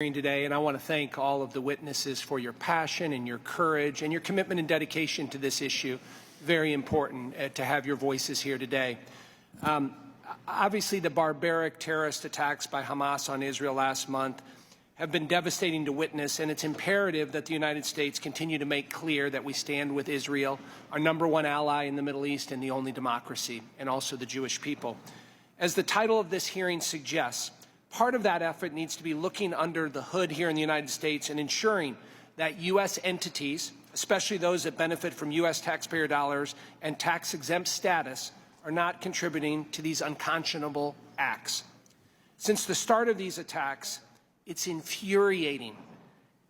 Today, and I want to thank all of the witnesses for your passion and your courage and your commitment and dedication to this issue. Very important to have your voices here today. Obviously, the barbaric terrorist attacks by Hamas on Israel last month have been devastating to witness, and it's imperative that the United States continue to make clear that we stand with Israel, our #1 ally in the Middle East and the only democracy, and also the Jewish people. As the title of this hearing suggests, part of that effort needs to be looking under the hood here in the United States and ensuring that U.S. entities, especially those that benefit from U.S. taxpayer dollars and tax-exempt status, are not contributing to these unconscionable acts. Since the start of these attacks, it's infuriating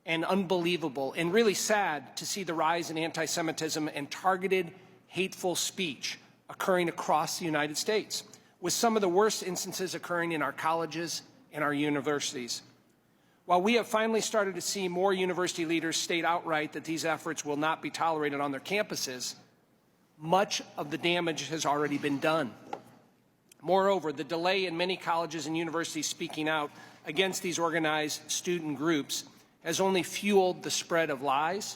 and unbelievable and really sad to see the rise in anti-Semitism and targeted hateful speech occurring across the United States, with some of the worst instances occurring in our colleges and our universities. While we have finally started to see more university leaders state outright that these efforts will not be tolerated on their campuses, much of the damage has already been done. Moreover, the delay in many colleges and universities speaking out against these organized student groups has only fueled the spread of lies,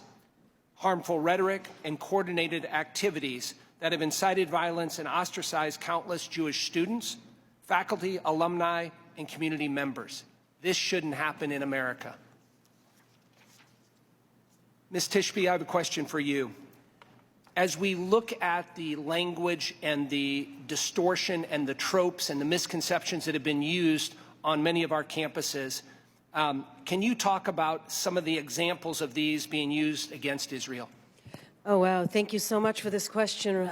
harmful rhetoric, and coordinated activities that have incited violence and ostracized countless Jewish students, faculty, alumni, and community members. This shouldn't happen in America. Ms. Tishby, I have a question for you. As we look at the language and the distortion and the tropes and the misconceptions that have been used on many of our campuses, can you talk about some of the examples of these being used against Israel? Oh, wow. Thank you so much for this question.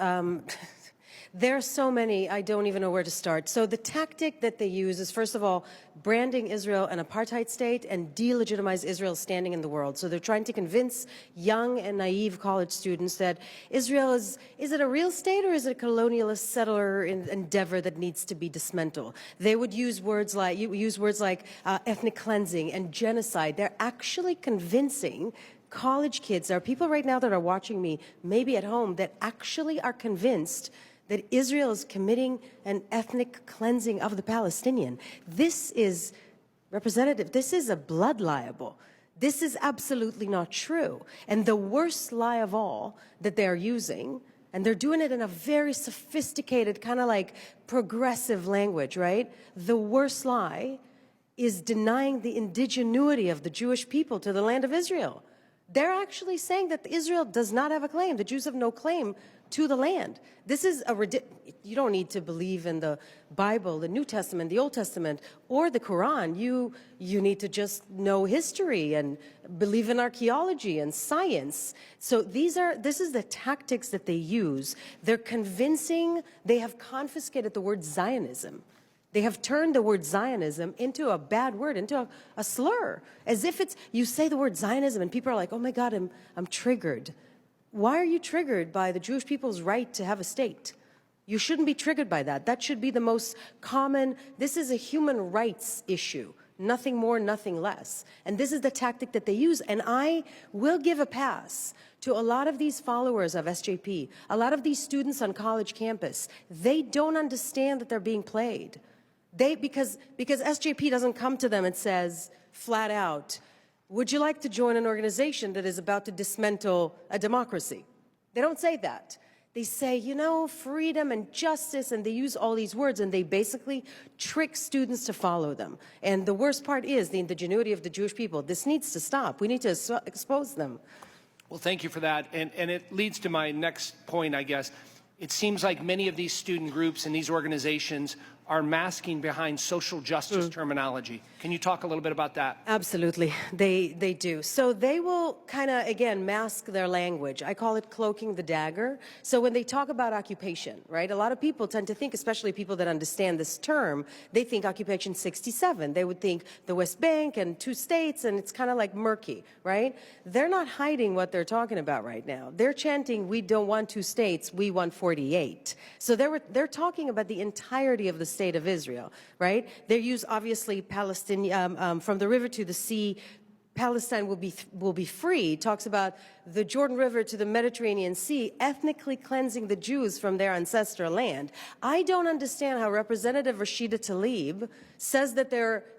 There are so many, I don't even know where to start. So the tactic that they use is, first of all, branding Israel an apartheid state and delegitimize Israel's standing in the world. So they're trying to convince young and naive college students that Israel is it a real state or is it a colonialist settler endeavor that needs to be dismantled? They would use words like, ethnic cleansing and genocide. They're actually convincing college kids. There are people right now that are watching me, maybe at home, that actually are convinced that Israel is committing an ethnic cleansing of the Palestinian. This is representative. This is a blood libel. This is absolutely not true. And the worst lie of all that they're using, and they're doing it in a very sophisticated, kind of like progressive language, right? The worst lie is denying the indigenuity of the Jewish people to the land of Israel. They're actually saying that Israel does not have a claim. The Jews have no claim to the land. This is you don't need to believe in the Bible, the New Testament, the Old Testament, or the Quran. You need to just know history and believe in archaeology and science. So this is the tactics that they use. They're convincing, they have confiscated the word Zionism. They have turned the word Zionism into a bad word, into a slur, as if you say the word Zionism and people are like, oh my God, I'm triggered. Why are you triggered by the Jewish people's right to have a state? You shouldn't be triggered by that. That should be the most common. This is a human rights issue, nothing more, nothing less. And this is the tactic that they use. And I will give a pass to a lot of these followers of SJP, a lot of these students on college campus. They don't understand that they're being played. Because SJP doesn't come to them and says flat out, would you like to join an organization that is about to dismantle a democracy? They don't say that. They say, you know, freedom and justice, and they use all these words, and they basically trick students to follow them. And the worst part is the indigenuity of the Jewish people. This needs to stop. We need to expose them. Well, thank you for that. And it leads to my next point, I guess. It seems like many of these student groups and these organizations are masking behind social justice terminology. Can you talk a little bit about that? Absolutely, they do. So they will kind of, again, mask their language. I call it cloaking the dagger. So when they talk about occupation, right, a lot of people tend to think, especially people that understand this term, they think occupation 67. They would think the West Bank and 2 states, and it's kind of like murky, right? They're not hiding what they're talking about right now. They're chanting, we don't want 2 states, we want 48. So they're talking about the entirety of the state of Israel, right? They use, obviously, Palestine, from the river to the sea, Palestine will be free. Talks about the Jordan River to the Mediterranean Sea, ethnically cleansing the Jews from their ancestral land. I don't understand how Representative Rashida Tlaib says that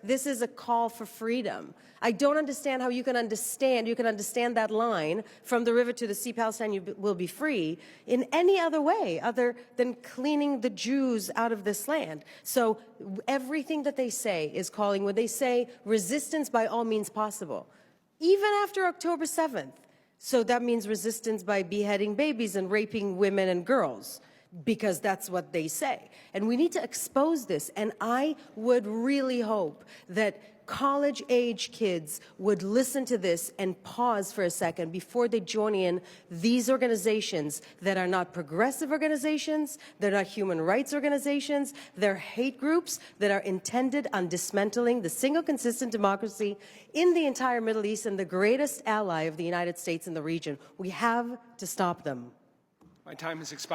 this is a call for freedom. I don't understand how you can understand that line, from the river to the sea, Palestine will be free, in any other way other than cleaning the Jews out of this land. So everything that they say is calling, when they say resistance by all means possible, even after October 7th. So that means resistance by beheading babies and raping women and girls, because that's what they say. And we need to expose this. And I would really hope that college-age kids would listen to this and pause for a second before they join in these organizations that are not progressive organizations, they're not human rights organizations, they're hate groups that are intended on dismantling the single consistent democracy in the entire Middle East and the greatest ally of the United States in the region. We have to stop them. My time has expired.